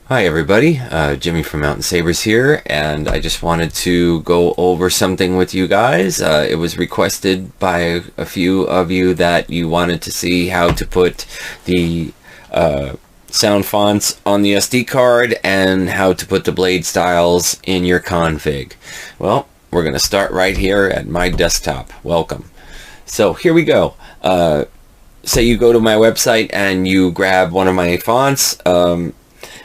Hi everybody, Jimmy from Mountain Sabers here, and I just wanted to go over something with you guys. It was requested by a few of you that you wanted to see how to put the sound fonts on the SD card and how to put the blade styles in your config. Well, we're going to start right here at my desktop. Welcome. So here we go. Say you go to my website and you grab one of my fonts,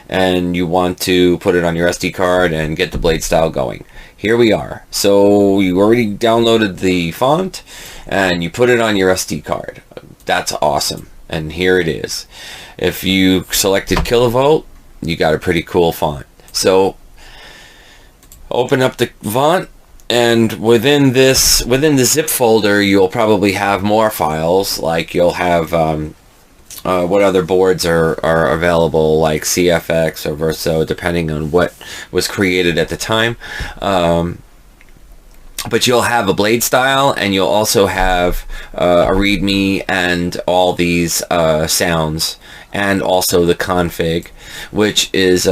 and you want to put it on your SD card and get the blade style going. Here we are. So you already downloaded the font and you put it on your SD card. That's awesome. And here it is. If you selected kilovolt, you got a pretty cool font. So open up the font, and within the zip folder you'll probably have more files, like you'll have what other boards are available, like CFX or Verso, depending on what was created at the time. But you'll have a blade style, and you'll also have a README and all these sounds, and also the config, which is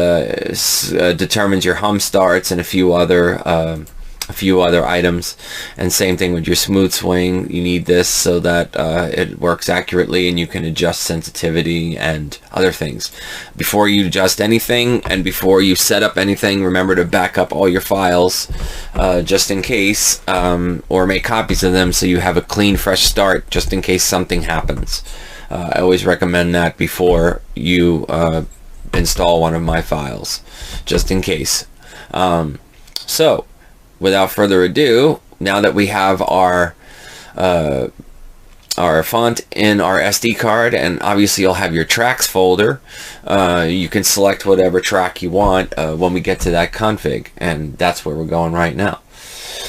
determines your hum starts and a few other items. And same thing with your smooth swing. You need this so that it works accurately and you can adjust sensitivity and other things. Before you adjust anything and before you set up anything, remember to back up all your files just in case, or make copies of them so you have a clean, fresh start just in case something happens. I always recommend that before you install one of my files, just in case. So without further ado, now that we have our font in our SD card, and obviously you'll have your tracks folder, you can select whatever track you want when we get to that config, and that's where we're going right now.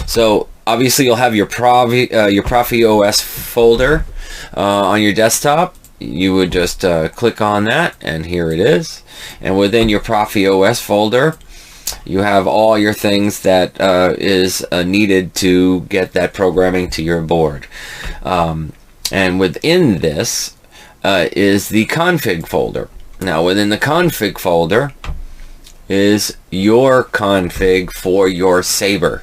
So obviously you'll have your Proffiobot folder on your desktop. You would just click on that, and here it is. And within your Proffiobot folder, you have all your things that is needed to get that programming to your board. And within this is the config folder. Now within the config folder is your config for your Saber.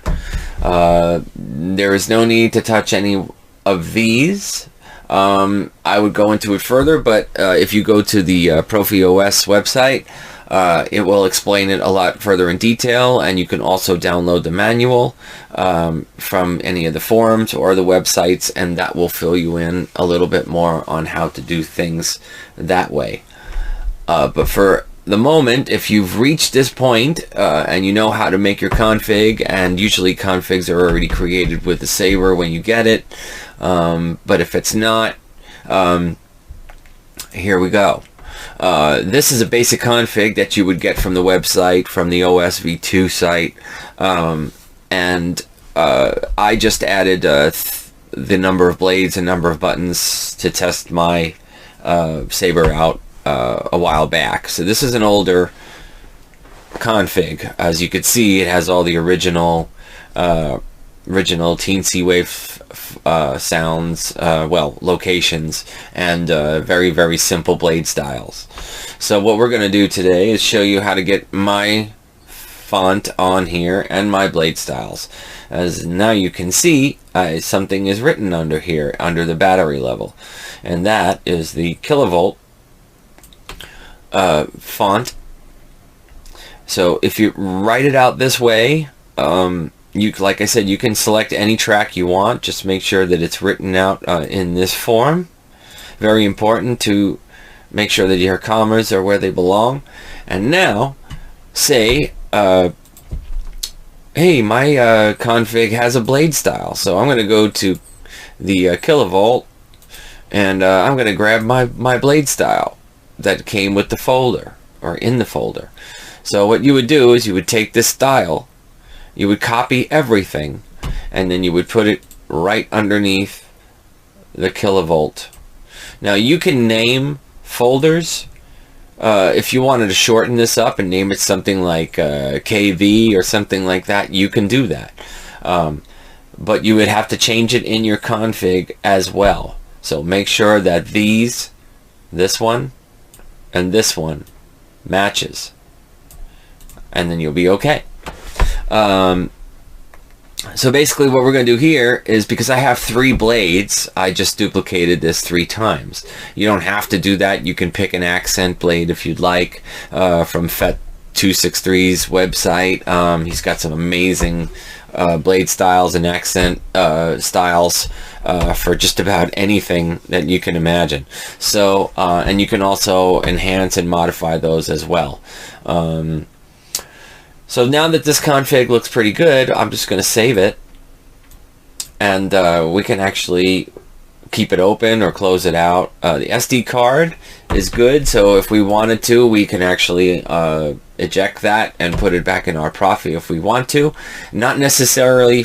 There is no need to touch any of these. I would go into it further, but if you go to the Proffieboard website, it will explain it a lot further in detail, and you can also download the manual from any of the forums or the websites, and that will fill you in a little bit more on how to do things that way. But for the moment, if you've reached this point and you know how to make your config, and usually configs are already created with the Saber when you get it, but if it's not, here we go. This is a basic config that you would get from the website, from the OSV2 site, and I just added the number of blades and number of buttons to test my Saber out a while back. So this is an older config. As you can see, it has all the original teensy wave sounds, well, locations, and very simple blade styles. So what we're going to do today is show you how to get my font on here and my blade styles. As now you can see, something is written under here, under the battery level, and that is the kilovolt font. So if you write it out this way, like I said, you can select any track you want. Just make sure that it's written out in this form. Very important to make sure that your commas are where they belong. And now, say, hey, my config has a blade style. So I'm going to go to the kilovolt, and I'm going to grab my blade style that came with the folder, or in the folder. So what you would do is you would take this style, you would copy everything, and then you would put it right underneath the kilovolt. Now you can name folders. If you wanted to shorten this up and name it something like KV or something like that, you can do that. But you would have to change it in your config as well. So make sure that this one, and this one matches. and then you'll be okay. So basically what we're going to do here is, because I have 3 blades, I just duplicated this 3 times. You don't have to do that. You can pick an accent blade if you'd like, from FET263's website. He's got some amazing blade styles and accent styles for just about anything that you can imagine. So and you can also enhance and modify those as well. So now that this config looks pretty good, I'm just going to save it, and we can actually keep it open or close it out. The SD card is good, so if we wanted to, we can actually eject that and put it back in our Proffi if we want to. Not necessary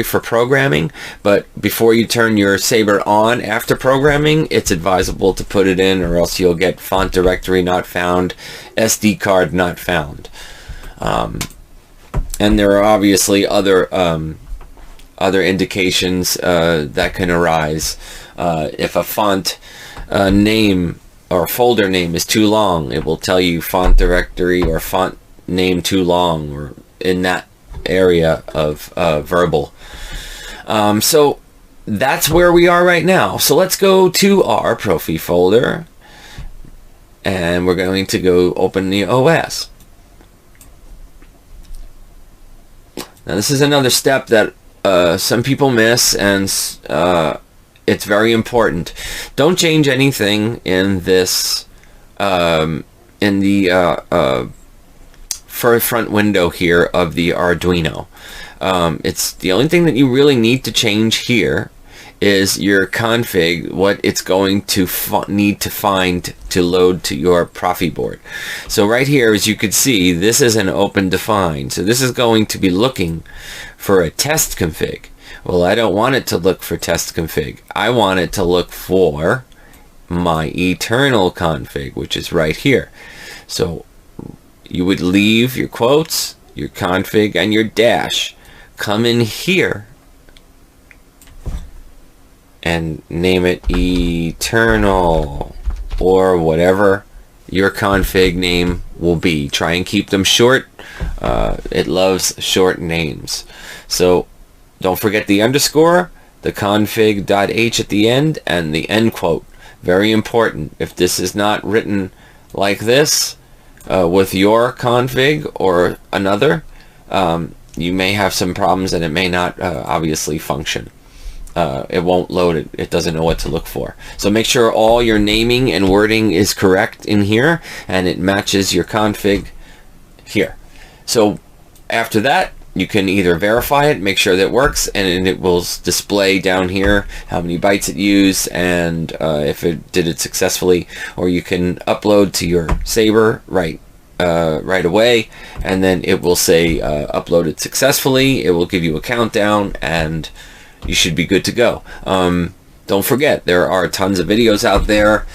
for programming, but before you turn your Saber on after programming, it's advisable to put it in, or else you'll get font directory not found, SD card not found. And there are obviously other indications that can arise. If a font name or folder name is too long, it will tell you font directory or font name too long, or in that area of verbal. So that's where we are right now. So let's go to our Proffi folder, and we're going to go open the OS. Now this is another step that some people miss, and it's very important. Don't change anything in this in the front window here of the Arduino. It's the only thing that you really need to change here is your config, what it's going to need to find to load to your Proffieboard. So right here, as you can see, this is an open define. So this is going to be looking for a test config. Well, I don't want it to look for test config. I want it to look for my eternal config, which is right here. So you would leave your quotes, your config, and your dash. Come in here and name it eternal, or whatever your config name will be. Try and keep them short. It loves short names. So don't forget the underscore, the config.h at the end, and the end quote. Very important. If this is not written like this with your config or another, you may have some problems, and it may not obviously function. It won't load it. It doesn't know what to look for. So make sure all your naming and wording is correct in here, and it matches your config here. So after that, you can either verify it, make sure that it works, and it will display down here how many bytes it used and if it did it successfully, or you can upload to your Saber right away, and then it will say uploaded successfully. It will give you a countdown, and you should be good to go. Don't forget, there are tons of videos out there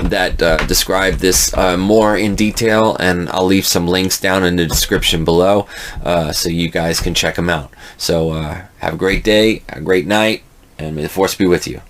that describe this more in detail, and I'll leave some links down in the description below so you guys can check them out. So have a great day, a great night, and may the force be with you.